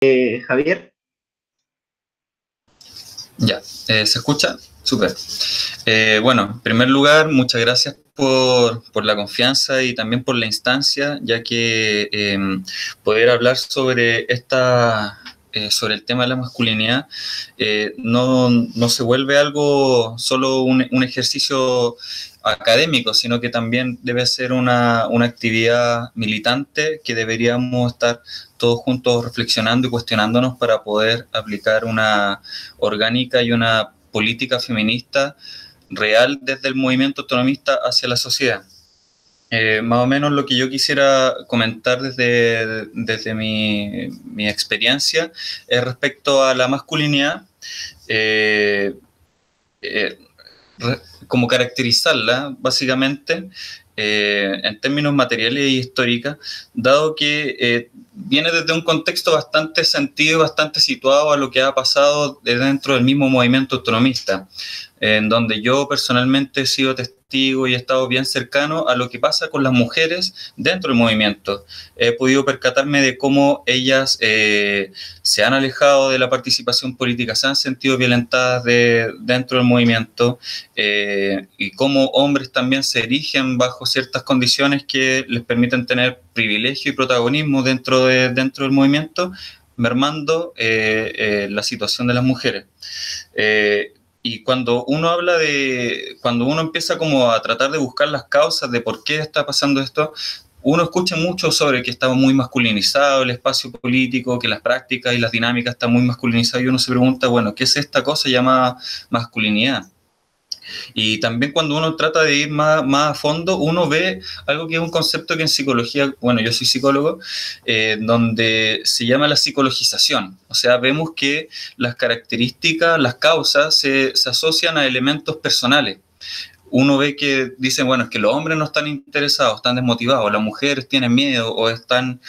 Javier. Ya, ¿se escucha? Súper. Bueno, en primer lugar, muchas gracias por la confianza y también por la instancia, ya que poder hablar sobre el tema de la masculinidad no se vuelve algo solo un ejercicio académico, sino que también debe ser una actividad militante que deberíamos estar todos juntos reflexionando y cuestionándonos para poder aplicar una orgánica y una política feminista real desde el movimiento autonomista hacia la sociedad. Más o menos lo que yo quisiera comentar desde mi experiencia es respecto a la masculinidad, eh, eh, como caracterizarla básicamente en términos materiales y históricos, dado que viene desde un contexto bastante sentido, bastante situado a lo que ha pasado dentro del mismo movimiento autonomista, en donde yo personalmente he sido testigo y he estado bien cercano a lo que pasa con las mujeres dentro del movimiento. He podido percatarme de cómo ellas se han alejado de la participación política, se han sentido violentadas dentro del movimiento, y cómo hombres también se erigen bajo ciertas condiciones que les permiten tener privilegio y protagonismo dentro del movimiento, mermando la situación de las mujeres. Y cuando cuando uno empieza como a tratar de buscar las causas de por qué está pasando esto, uno escucha mucho sobre que está muy masculinizado el espacio político, que las prácticas y las dinámicas están muy masculinizadas, y uno se pregunta, bueno, ¿qué es esta cosa llamada masculinidad? Y también cuando uno trata de ir más a fondo, uno ve algo que es un concepto que en psicología, bueno, yo soy psicólogo, donde se llama la psicologización. O sea, vemos que las características, las causas se asocian a elementos personales. Uno ve que dicen, bueno, es que los hombres no están interesados, están desmotivados, las mujeres tienen miedo o están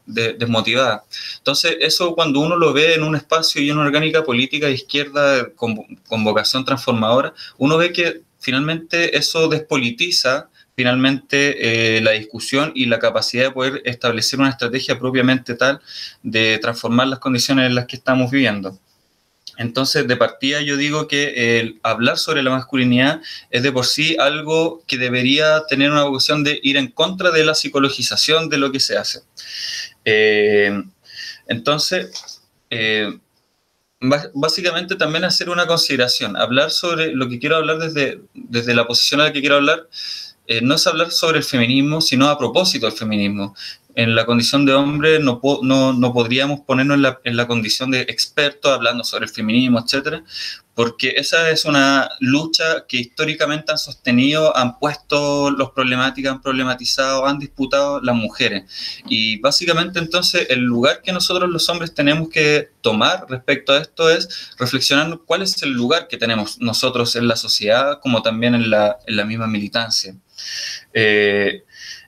desmotivadas. Entonces, eso cuando uno lo ve en un espacio y en una orgánica política de izquierda con vocación transformadora, uno ve que finalmente eso despolitiza finalmente la discusión y la capacidad de poder establecer una estrategia propiamente tal de transformar las condiciones en las que estamos viviendo. Entonces, de partida yo digo que el hablar sobre la masculinidad es de por sí algo que debería tener una vocación de ir en contra de la psicologización de lo que se hace. Entonces, básicamente también hacer una consideración, hablar sobre lo que quiero hablar desde la posición a la que quiero hablar, no es hablar sobre el feminismo, sino a propósito del feminismo. En la condición de hombre no podríamos ponernos en la condición de expertos hablando sobre el feminismo, etcétera, porque esa es una lucha que históricamente han sostenido, han puesto los problemáticas, han problematizado, han disputado las mujeres. Y básicamente entonces el lugar que nosotros los hombres tenemos que tomar respecto a esto es reflexionar cuál es el lugar que tenemos nosotros en la sociedad, como también en la misma militancia.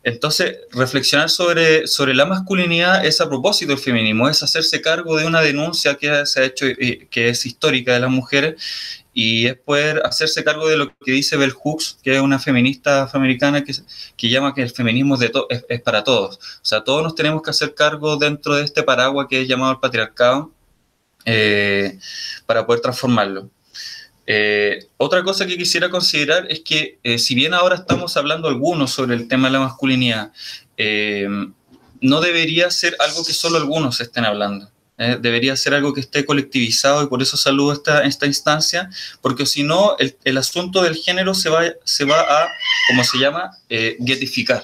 Entonces, reflexionar sobre la masculinidad es a propósito del feminismo, es hacerse cargo de una denuncia que se ha hecho, que es histórica de las mujeres, y es poder hacerse cargo de lo que dice Bell Hooks, que es una feminista afroamericana que llama que el feminismo es para todos. O sea, todos nos tenemos que hacer cargo dentro de este paraguas que es llamado el patriarcado, para poder transformarlo. Otra cosa que quisiera considerar es que si bien ahora estamos hablando algunos sobre el tema de la masculinidad, no debería ser algo que solo algunos estén hablando. Debería ser algo que esté colectivizado, y por eso saludo esta instancia, porque si no el asunto del género se va a, como se llama, getificar.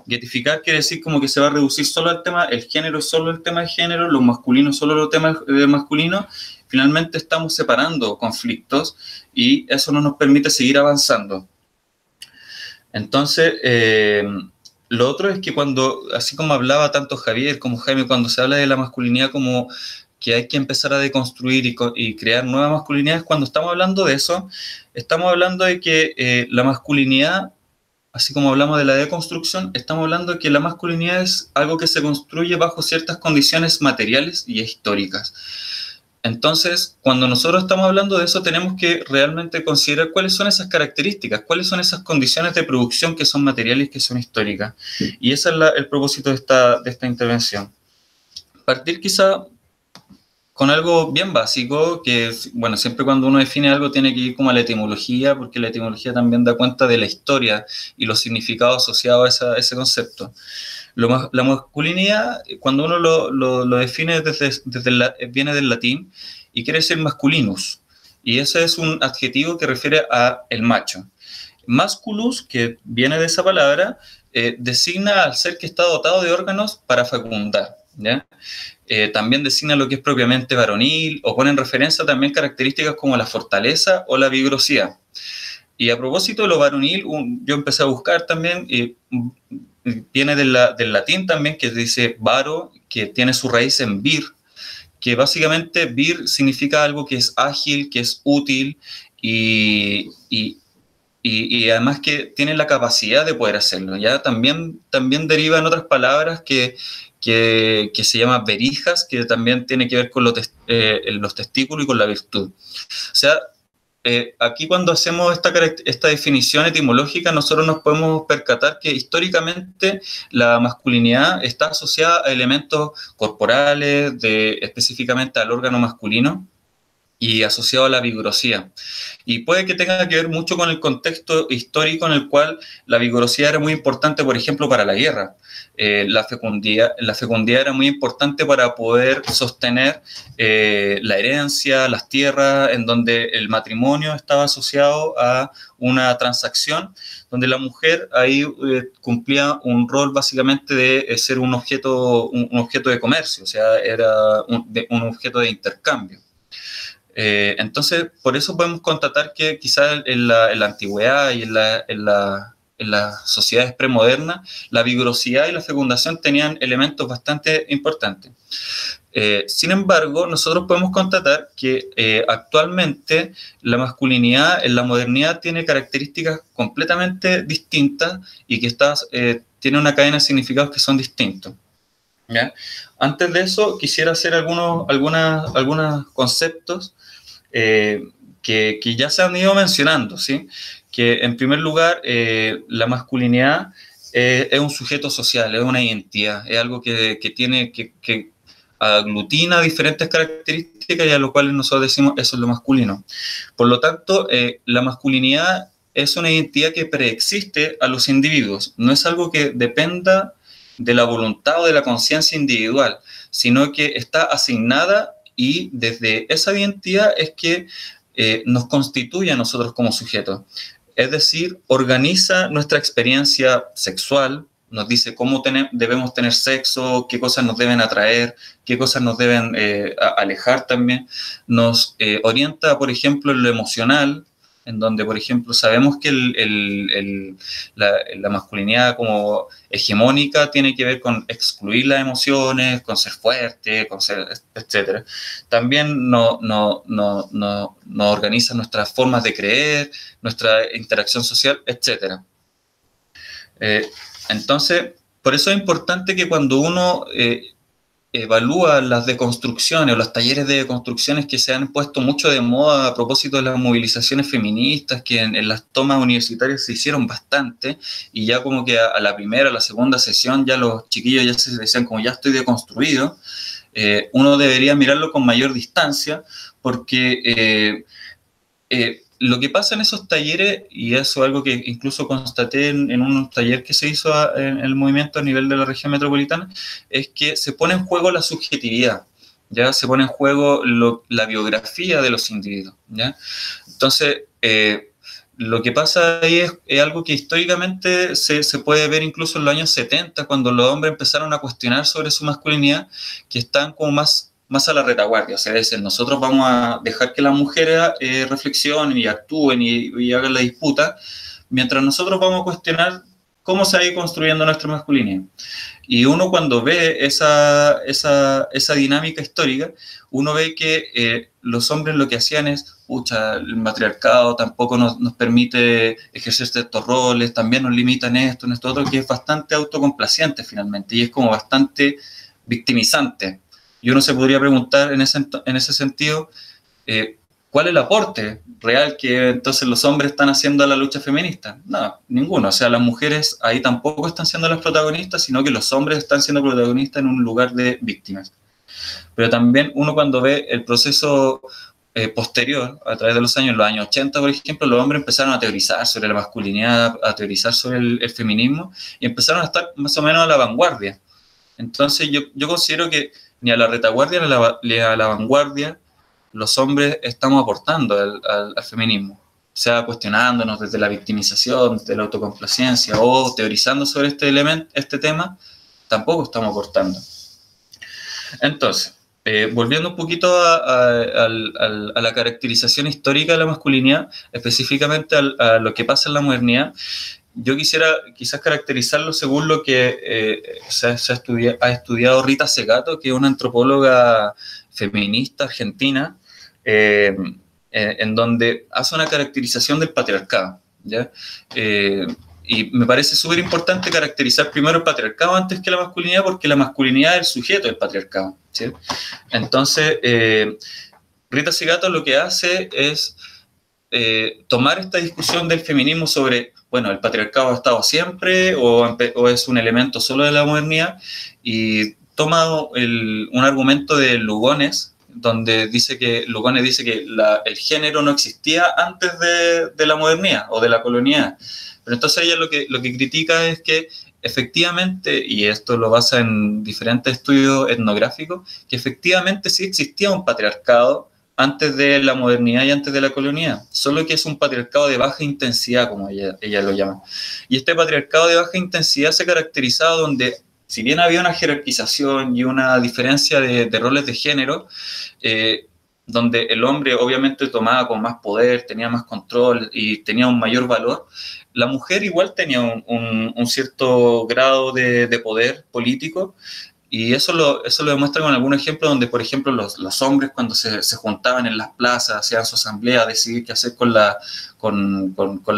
Getificar quiere decir como que se va a reducir solo al tema, el género es solo el tema de género, lo masculino solo los temas masculinos. Finalmente estamos separando conflictos y eso no nos permite seguir avanzando. Entonces, lo otro es que cuando, así como hablaba tanto Javier como Jaime, cuando se habla de la masculinidad como que hay que empezar a deconstruir y crear nuevas masculinidades, cuando estamos hablando de eso, estamos hablando de que la masculinidad, así como hablamos de la deconstrucción, estamos hablando de que la masculinidad es algo que se construye bajo ciertas condiciones materiales y históricas. Entonces, cuando nosotros estamos hablando de eso, tenemos que realmente considerar cuáles son esas características, cuáles son esas condiciones de producción que son materiales y que son históricas. Y ese es el propósito de esta intervención. partir quizá con algo bien básico, que, bueno, siempre cuando uno define algo tiene que ir como a la etimología, porque la etimología también da cuenta de la historia y los significados asociados a ese concepto. La masculinidad, cuando uno lo define viene del latín y quiere decir masculinus, y ese es un adjetivo que refiere a el macho. Masculus, que viene de esa palabra, designa al ser que está dotado de órganos para fecundar, ¿ya? También designa lo que es propiamente varonil, o pone en referencia también características como la fortaleza o la vigorosidad. Y a propósito de lo varonil, yo empecé a buscar también, viene del latín también, que dice varo, que tiene su raíz en vir, que básicamente vir significa algo que es ágil, que es útil, y además que tiene la capacidad de poder hacerlo. ¿Ya? También deriva en otras palabras que se llama verijas, que también tiene que ver con los testículos y con la virtud. O sea, aquí cuando hacemos esta definición etimológica, nosotros nos podemos percatar que históricamente la masculinidad está asociada a elementos corporales, específicamente al órgano masculino, y asociado a la vigorosidad. Y puede que tenga que ver mucho con el contexto histórico en el cual la vigorosidad era muy importante, por ejemplo, para la guerra. La fecundidad era muy importante para poder sostener la herencia, las tierras, en donde el matrimonio estaba asociado a una transacción, donde la mujer ahí cumplía un rol básicamente de ser un objeto de comercio, o sea, era un objeto de intercambio. Entonces, por eso podemos constatar que quizás en la antigüedad y en las sociedades premodernas, la vigorosidad y la fecundación tenían elementos bastante importantes. Sin embargo, nosotros podemos constatar que actualmente la masculinidad en la modernidad tiene características completamente distintas y que tiene una cadena de significados que son distintos. ¿Ya? Antes de eso, quisiera hacer algunos conceptos que ya se han ido mencionando, ¿sí? Que en primer lugar, la masculinidad es un sujeto social, es una identidad, es algo que aglutina diferentes características y a lo cual nosotros decimos eso es lo masculino. Por lo tanto, la masculinidad es una identidad que preexiste a los individuos, no es algo que dependa de la voluntad o de la conciencia individual, sino que está asignada y desde esa identidad es que nos constituye a nosotros como sujetos. Es decir, organiza nuestra experiencia sexual, nos dice cómo debemos tener sexo, qué cosas nos deben atraer, qué cosas nos deben alejar también. Nos orienta, por ejemplo, en lo emocional, en donde, por ejemplo, sabemos que la masculinidad como hegemónica tiene que ver con excluir las emociones, con ser fuerte, etc. También nos organiza nuestras formas de creer, nuestra interacción social, etc. Entonces, por eso es importante que cuando uno evalúa las deconstrucciones o los talleres de deconstrucciones que se han puesto mucho de moda a propósito de las movilizaciones feministas, que en las tomas universitarias se hicieron bastante, y ya como que a la primera, a la segunda sesión, ya los chiquillos ya se decían como ya estoy deconstruido, uno debería mirarlo con mayor distancia, porque lo que pasa en esos talleres, y eso es algo que incluso constaté en un taller que se hizo en el movimiento a nivel de la región metropolitana, es que se pone en juego la subjetividad, ¿ya? Se pone en juego la biografía de los individuos, ¿ya? Entonces, lo que pasa ahí es algo que históricamente se puede ver incluso en los años 70, cuando los hombres empezaron a cuestionar sobre su masculinidad, que están como más a la retaguardia, o sea, es decir, nosotros vamos a dejar que las mujeres reflexionen y actúen y hagan la disputa, mientras nosotros vamos a cuestionar cómo se ha ido construyendo nuestra masculinidad. Y uno cuando ve esa dinámica histórica, uno ve que los hombres lo que hacían es, el matriarcado tampoco nos permite ejercer estos roles, también nos limitan esto otro, que es bastante autocomplaciente finalmente, y es como bastante victimizante. Y uno se podría preguntar en ese sentido, ¿cuál es el aporte real que entonces los hombres están haciendo a la lucha feminista? No, ninguno. O sea, las mujeres ahí tampoco están siendo las protagonistas, sino que los hombres están siendo protagonistas en un lugar de víctimas. Pero también uno cuando ve el proceso posterior, a través de los años 80, por ejemplo, los hombres empezaron a teorizar sobre la masculinidad, a teorizar sobre el feminismo, y empezaron a estar más o menos a la vanguardia. Entonces yo considero que ni a la retaguardia ni a la vanguardia los hombres estamos aportando al feminismo, sea cuestionándonos desde la victimización, desde la autocomplacencia o teorizando sobre este tema, tampoco estamos aportando. Entonces, volviendo un poquito a la caracterización histórica de la masculinidad, específicamente a lo que pasa en la modernidad, yo quisiera quizás caracterizarlo según lo que ha estudiado Rita Segato, que es una antropóloga feminista argentina, en donde hace una caracterización del patriarcado, ¿ya? Y me parece súper importante caracterizar primero el patriarcado antes que la masculinidad, porque la masculinidad es el sujeto del patriarcado, ¿sí? Entonces, Rita Segato lo que hace es tomar esta discusión del feminismo sobre, bueno, el patriarcado ha estado siempre o es un elemento solo de la modernidad, y toma un argumento de Lugones, donde Lugones dice que el género no existía antes de la modernidad o de la colonialidad. Pero entonces ella lo que critica es que efectivamente, y esto lo basa en diferentes estudios etnográficos, que efectivamente sí existía un patriarcado antes de la modernidad y antes de la colonialidad, solo que es un patriarcado de baja intensidad, como ella lo llama. Y este patriarcado de baja intensidad se caracterizaba donde, si bien había una jerarquización y una diferencia de roles de género, donde el hombre obviamente tomaba con más poder, tenía más control y tenía un mayor valor, la mujer igual tenía un cierto grado de poder político, y eso lo demuestra con algún ejemplo donde, por ejemplo, los hombres cuando se juntaban en las plazas, hacían su asamblea a decidir qué hacer con la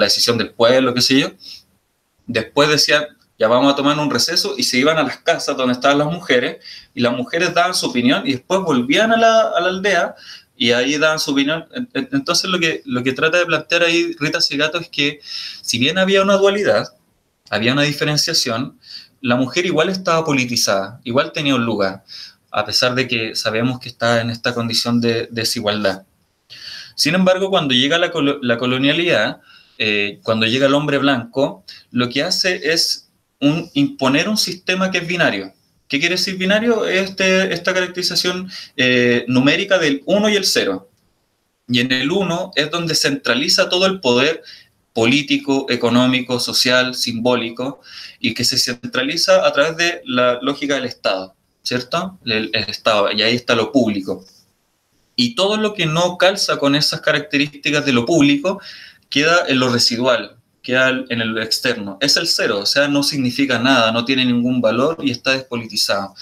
decisión del pueblo, qué sé yo, después decían, ya vamos a tomar un receso, y se iban a las casas donde estaban las mujeres, y las mujeres daban su opinión, y después volvían a la aldea, y ahí daban su opinión. Entonces lo que trata de plantear ahí Rita Segato es que, si bien había una dualidad, había una diferenciación, la mujer igual estaba politizada, igual tenía un lugar, a pesar de que sabemos que está en esta condición de desigualdad. Sin embargo, cuando llega la colonialidad, cuando llega el hombre blanco, lo que hace es imponer un sistema que es binario. ¿Qué quiere decir binario? Esta caracterización numérica del 1 y el 0. Y en el 1 es donde centraliza todo el poder político, económico, social, simbólico, y que se centraliza a través de la lógica del Estado, ¿cierto? El Estado, y ahí está lo público. Y todo lo que no calza con esas características de lo público queda en lo residual, queda en el externo. Es el 0, o sea, no significa nada, no tiene ningún valor y está despolitizado.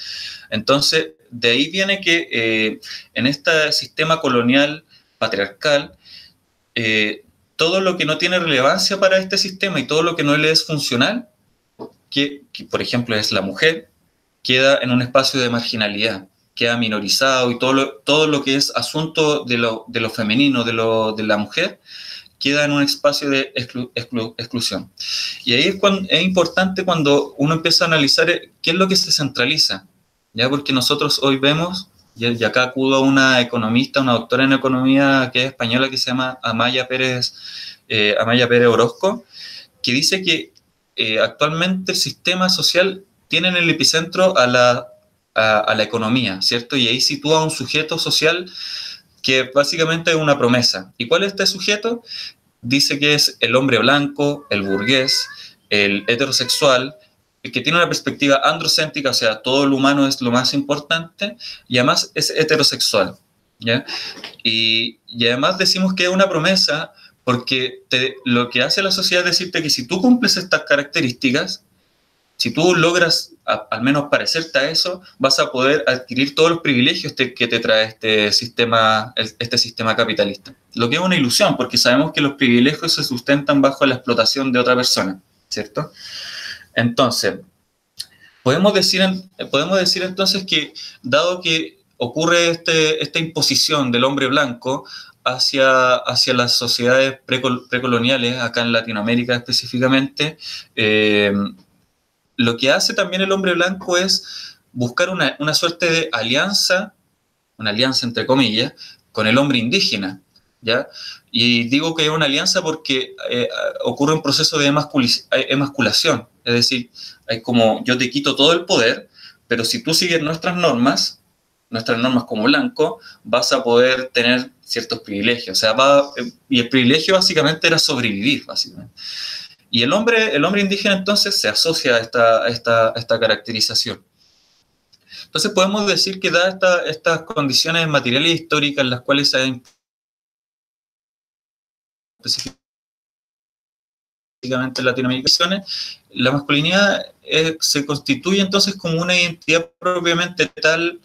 Entonces, de ahí viene que en este sistema colonial patriarcal, todo lo que no tiene relevancia para este sistema y todo lo que no le es funcional, que por ejemplo es la mujer, queda en un espacio de marginalidad, queda minorizado, y todo lo que es asunto de lo femenino, de la mujer, queda en un espacio de exclusión. Y ahí es importante cuando uno empieza a analizar qué es lo que se centraliza, ¿ya? Porque nosotros hoy vemos, y acá acudo a una economista, una doctora en economía que es española, que se llama Amaya Pérez Orozco, que dice que actualmente el sistema social tiene en el epicentro a la economía, ¿cierto? Y ahí sitúa a un sujeto social que básicamente es una promesa. ¿Y cuál es este sujeto? Dice que es el hombre blanco, el burgués, el heterosexual, el que tiene una perspectiva androcéntrica, o sea, todo lo humano es lo más importante, y además es heterosexual, ¿ya? Y además decimos que es una promesa porque lo que hace la sociedad es decirte que si tú cumples estas características, si tú logras al menos parecerte a eso, vas a poder adquirir todos los privilegios que te trae este sistema capitalista. Lo que es una ilusión, porque sabemos que los privilegios se sustentan bajo la explotación de otra persona, ¿cierto? Entonces, podemos decir entonces que, dado que ocurre esta imposición del hombre blanco hacia las sociedades precoloniales, acá en Latinoamérica específicamente, lo que hace también el hombre blanco es buscar una suerte de alianza, una alianza entre comillas, con el hombre indígena, ¿ya? Y digo que es una alianza porque ocurre un proceso de emasculación, es decir, hay como yo te quito todo el poder, pero si tú sigues nuestras normas como blanco, vas a poder tener ciertos privilegios, o sea, y el privilegio básicamente era sobrevivir, básicamente. Y el hombre indígena entonces se asocia a esta caracterización. Entonces podemos decir que dadas estas condiciones materiales e históricas en las cuales se ha específicamente en Latinoamérica, la masculinidad se constituye entonces como una identidad propiamente tal,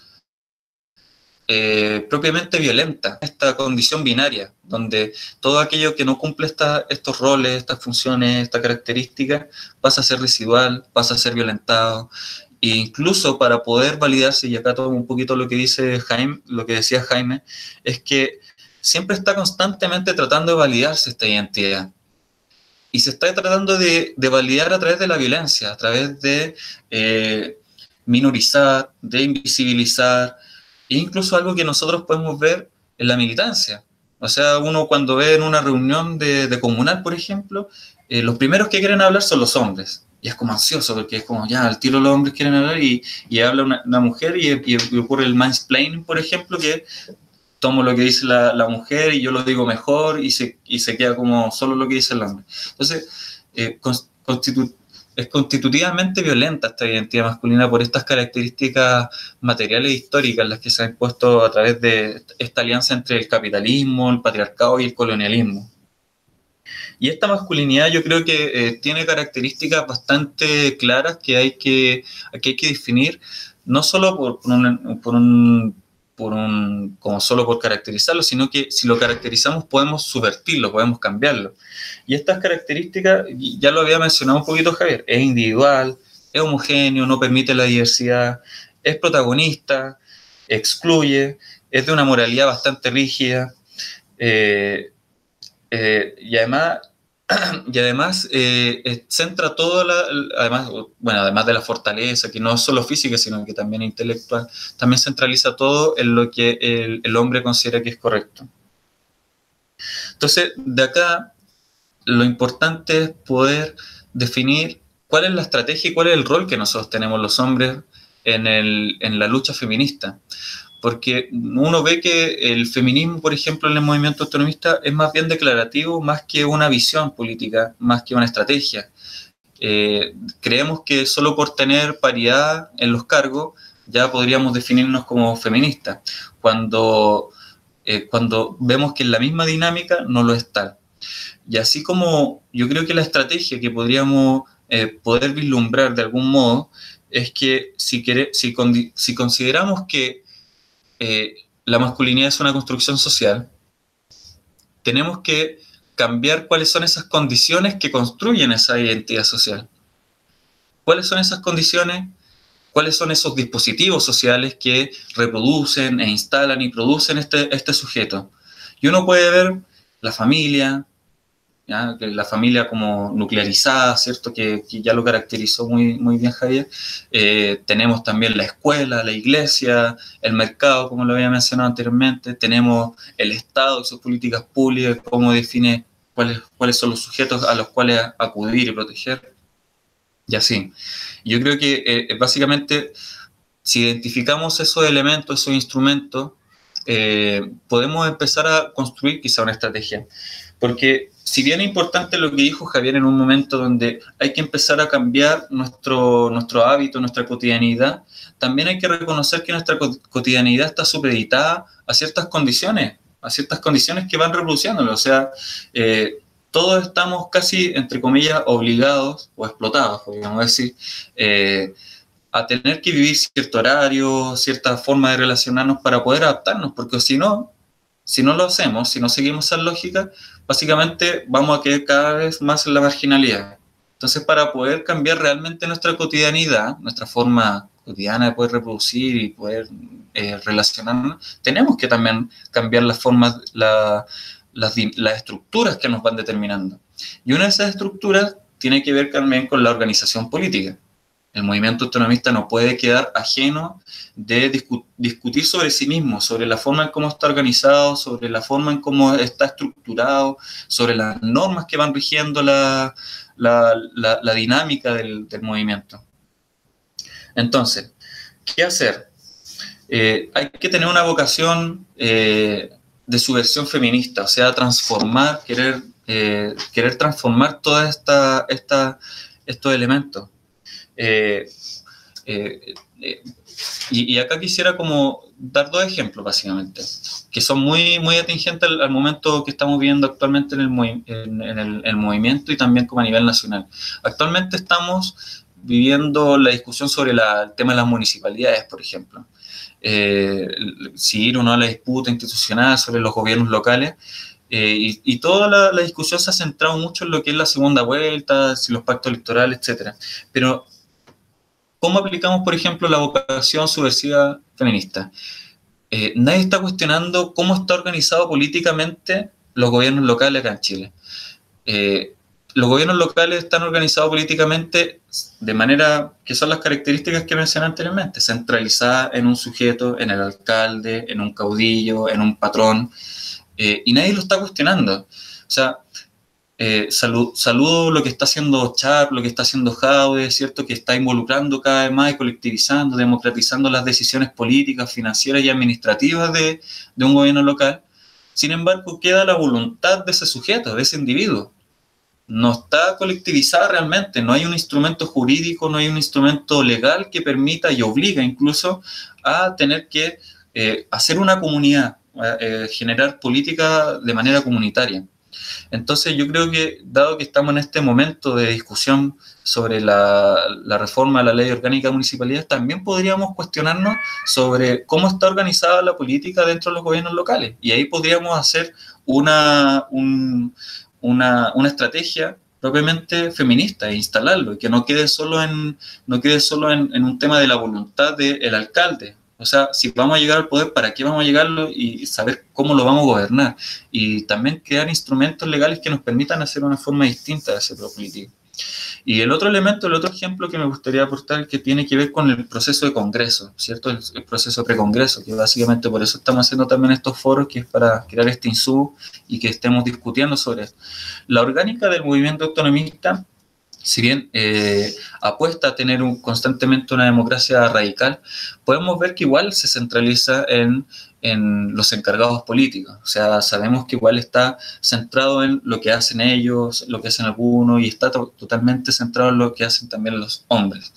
propiamente violenta, esta condición binaria, donde todo aquello que no cumple estos roles, estas funciones, esta característica, pasa a ser residual, pasa a ser violentado, e incluso para poder validarse, y acá tomo un poquito lo que dice Jaime, lo que decía Jaime, es que siempre está constantemente tratando de validarse esta identidad. Y se está tratando de validar a través de la violencia, a través de minorizar, de invisibilizar, e incluso algo que nosotros podemos ver en la militancia. O sea, uno cuando ve en una reunión de comunal, por ejemplo, los primeros que quieren hablar son los hombres. Y es como ansioso, porque es como, ya, al tiro los hombres quieren hablar y habla una mujer y ocurre el mansplaining, por ejemplo, que tomo lo que dice la mujer y yo lo digo mejor y se queda como solo lo que dice el hombre. Entonces, es constitutivamente violenta esta identidad masculina por estas características materiales e históricas, las que se han impuesto a través de esta alianza entre el capitalismo, el patriarcado y el colonialismo. Y esta masculinidad yo creo que tiene características bastante claras que hay que definir, no solo como solo por caracterizarlo, sino que si lo caracterizamos podemos subvertirlo, podemos cambiarlo. Y estas características, ya lo había mencionado un poquito Javier, es individual, es homogéneo, no permite la diversidad, es protagonista, excluye, es de una moralidad bastante rígida, y además centra todo, además de la fortaleza, que no es solo física, sino que también intelectual, también centraliza todo en lo que el hombre considera que es correcto. Entonces, de acá, lo importante es poder definir cuál es la estrategia y cuál es el rol que nosotros tenemos los hombres en la lucha feminista. Porque uno ve que el feminismo, por ejemplo, en el movimiento autonomista es más bien declarativo, más que una visión política, más que una estrategia. Creemos que solo por tener paridad en los cargos ya podríamos definirnos como feministas, cuando vemos que en la misma dinámica no lo es tal. Y así como yo creo que la estrategia que podríamos poder vislumbrar de algún modo es que si consideramos que la masculinidad es una construcción social, tenemos que cambiar cuáles son esas condiciones que construyen esa identidad social. ¿Cuáles son esas condiciones? ¿Cuáles son esos dispositivos sociales que reproducen e instalan y producen este sujeto? Y uno puede ver la familia, ¿ya? La familia como nuclearizada, ¿cierto? Que ya lo caracterizó muy bien Javier. Tenemos también la escuela, la iglesia, el mercado, como lo había mencionado anteriormente. Tenemos el Estado y sus políticas públicas, cómo define cuáles son los sujetos a los cuales acudir y proteger. Y así. Yo creo que básicamente, si identificamos esos elementos, esos instrumentos, podemos empezar a construir quizá una estrategia. Porque si bien es importante lo que dijo Javier en un momento donde hay que empezar a cambiar nuestro hábito, nuestra cotidianidad, también hay que reconocer que nuestra cotidianidad está supeditada a ciertas condiciones que van reproduciéndolo. O sea, todos estamos casi, entre comillas, obligados o explotados, podríamos decir, a tener que vivir cierto horario, cierta forma de relacionarnos para poder adaptarnos, porque si no lo hacemos, si no seguimos esa lógica, básicamente vamos a quedar cada vez más en la marginalidad. Entonces, para poder cambiar realmente nuestra cotidianidad, nuestra forma cotidiana de poder reproducir y poder relacionarnos, tenemos que también cambiar las formas, las estructuras que nos van determinando. Y una de esas estructuras tiene que ver también con la organización política. El movimiento autonomista no puede quedar ajeno de discutir sobre sí mismo, sobre la forma en cómo está organizado, sobre la forma en cómo está estructurado, sobre las normas que van rigiendo la dinámica del movimiento. Entonces, ¿qué hacer? Hay que tener una vocación de subversión feminista, o sea, transformar, querer transformar todos estos elementos. Y acá quisiera como dar dos ejemplos, básicamente, que son muy, muy atingentes al momento que estamos viviendo actualmente en el movimiento y también como a nivel nacional. Actualmente estamos viviendo la discusión sobre el tema de las municipalidades, por ejemplo. Si ir o no a la disputa institucional sobre los gobiernos locales. Y toda la discusión se ha centrado mucho en lo que es la segunda vuelta, si los pactos electorales, etc. Pero, ¿cómo aplicamos, por ejemplo, la vocación subversiva feminista? Nadie está cuestionando cómo está organizado políticamente los gobiernos locales acá en Chile. Los gobiernos locales están organizados políticamente de manera que son las características que mencioné anteriormente, centralizada en un sujeto, en el alcalde, en un caudillo, en un patrón, y nadie lo está cuestionando. O sea, saludo lo que está haciendo Char, lo que está haciendo Jadwe, ¿cierto? Que está involucrando cada vez más y colectivizando, democratizando las decisiones políticas, financieras y administrativas de un gobierno local. Sin embargo, queda la voluntad de ese sujeto, de ese individuo. No está colectivizada realmente, no hay un instrumento jurídico, no hay un instrumento legal que permita y obliga incluso a tener que hacer una comunidad, generar política de manera comunitaria. Entonces yo creo que, dado que estamos en este momento de discusión sobre la reforma de la Ley Orgánica de Municipalidades, también podríamos cuestionarnos sobre cómo está organizada la política dentro de los gobiernos locales. Y ahí podríamos hacer una estrategia propiamente feminista e instalarlo, y que no quede solo en un tema de la voluntad del alcalde. O sea, si vamos a llegar al poder, ¿para qué vamos a llegarlo? Y saber cómo lo vamos a gobernar. Y también crear instrumentos legales que nos permitan hacer una forma distinta de hacer política. Y el otro elemento, el otro ejemplo que me gustaría aportar, que tiene que ver con el proceso de congreso, ¿cierto? El proceso precongreso, que básicamente por eso estamos haciendo también estos foros, que es para crear este insumo y que estemos discutiendo sobre esto. La orgánica del movimiento autonomista, si bien apuesta a tener constantemente una democracia radical, podemos ver que igual se centraliza en los encargados políticos. O sea, sabemos que igual está centrado en lo que hacen ellos, lo que hacen algunos, y está totalmente centrado en lo que hacen también los hombres.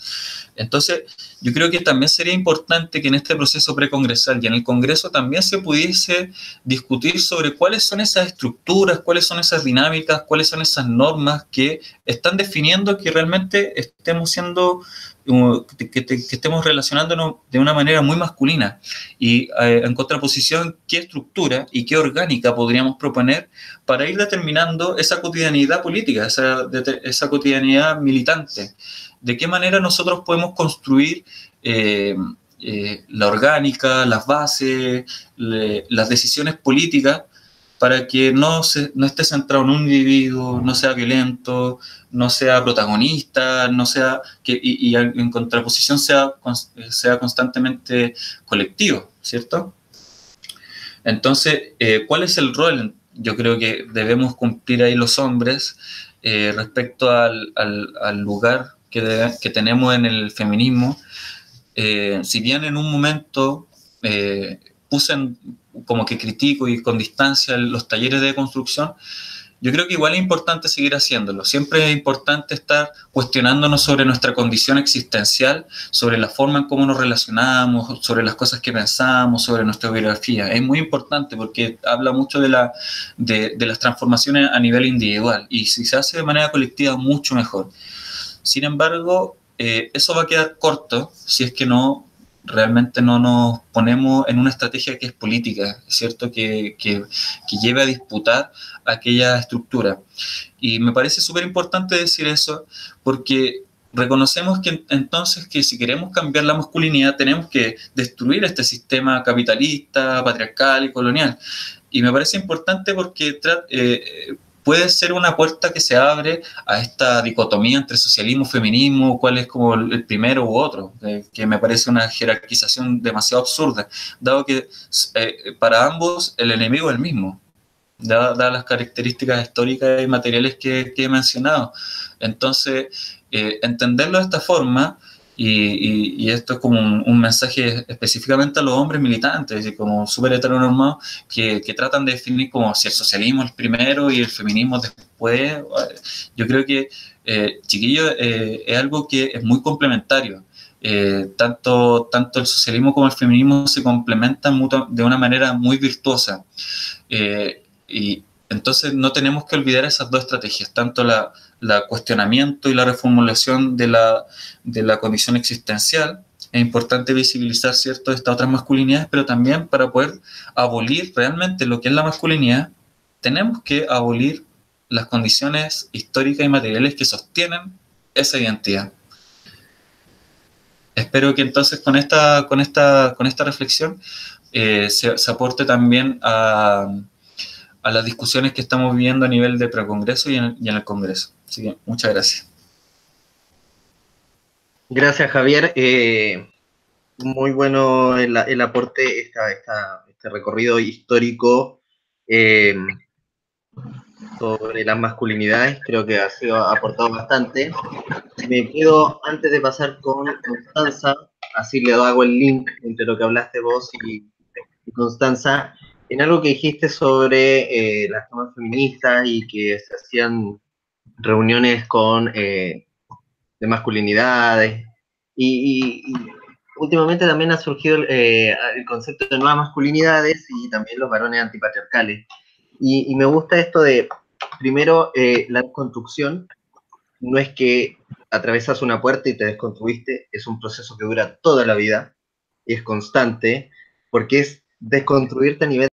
Entonces, yo creo que también sería importante que en este proceso precongresal y en el Congreso también se pudiese discutir sobre cuáles son esas estructuras, cuáles son esas dinámicas, cuáles son esas normas que están definiendo que realmente estemos siendo, que estemos relacionándonos de una manera muy masculina, y en contraposición, qué estructura y qué orgánica podríamos proponer para ir determinando esa cotidianidad política, esa cotidianidad militante. De qué manera nosotros podemos construir la orgánica, las bases, las decisiones políticas, para que no esté centrado en un individuo, no sea violento, no sea protagonista, no sea y en contraposición sea constantemente colectivo, ¿cierto? Entonces, ¿cuál es el rol? Yo creo que debemos cumplir ahí los hombres respecto al lugar que tenemos en el feminismo. Si bien en un momento puse como que critico y con distancia los talleres de construcción, yo creo que igual es importante seguir haciéndolo. Siempre es importante estar cuestionándonos sobre nuestra condición existencial, sobre la forma en cómo nos relacionamos, sobre las cosas que pensamos, sobre nuestra biografía. Es muy importante porque habla mucho de las transformaciones a nivel individual, y si se hace de manera colectiva, mucho mejor. Sin embargo, eso va a quedar corto si es que realmente no nos ponemos en una estrategia que es política, ¿cierto? Que lleve a disputar aquella estructura. Y me parece súper importante decir eso, porque reconocemos que entonces que si queremos cambiar la masculinidad tenemos que destruir este sistema capitalista, patriarcal y colonial. Y me parece importante porque puede ser una puerta que se abre a esta dicotomía entre socialismo y feminismo, cuál es como el primero u otro, que me parece una jerarquización demasiado absurda, dado que para ambos el enemigo es el mismo, dadas las características históricas y materiales que he mencionado. Entonces, entenderlo de esta forma, y esto es como un mensaje específicamente a los hombres militantes, y como súper heteronormados, que tratan de definir como si el socialismo es primero y el feminismo después. Yo creo que, chiquillo, es algo que es muy complementario. Tanto el socialismo como el feminismo se complementan de una manera muy virtuosa. Y entonces no tenemos que olvidar esas dos estrategias, tanto la cuestionamiento y la reformulación de la condición existencial. Es importante visibilizar, ¿cierto?, estas otras masculinidades, pero también para poder abolir realmente lo que es la masculinidad, tenemos que abolir las condiciones históricas y materiales que sostienen esa identidad. Espero que entonces con esta reflexión se aporte también a las discusiones que estamos viviendo a nivel de precongreso y en el Congreso. Así que muchas gracias. Gracias, Javier. Muy bueno el aporte, este recorrido histórico sobre las masculinidades. Creo que ha sido aportado bastante. Me quedo, antes de pasar con Constanza, así le hago el link entre lo que hablaste vos y Constanza, en algo que dijiste sobre las tomas feministas y que se hacían reuniones de masculinidades, y últimamente también ha surgido el concepto de nuevas masculinidades y también los varones antipatriarcales. Y me gusta esto de, primero, la construcción. No es que atravesas una puerta y te desconstruiste, es un proceso que dura toda la vida y es constante, porque es desconstruirte a nivel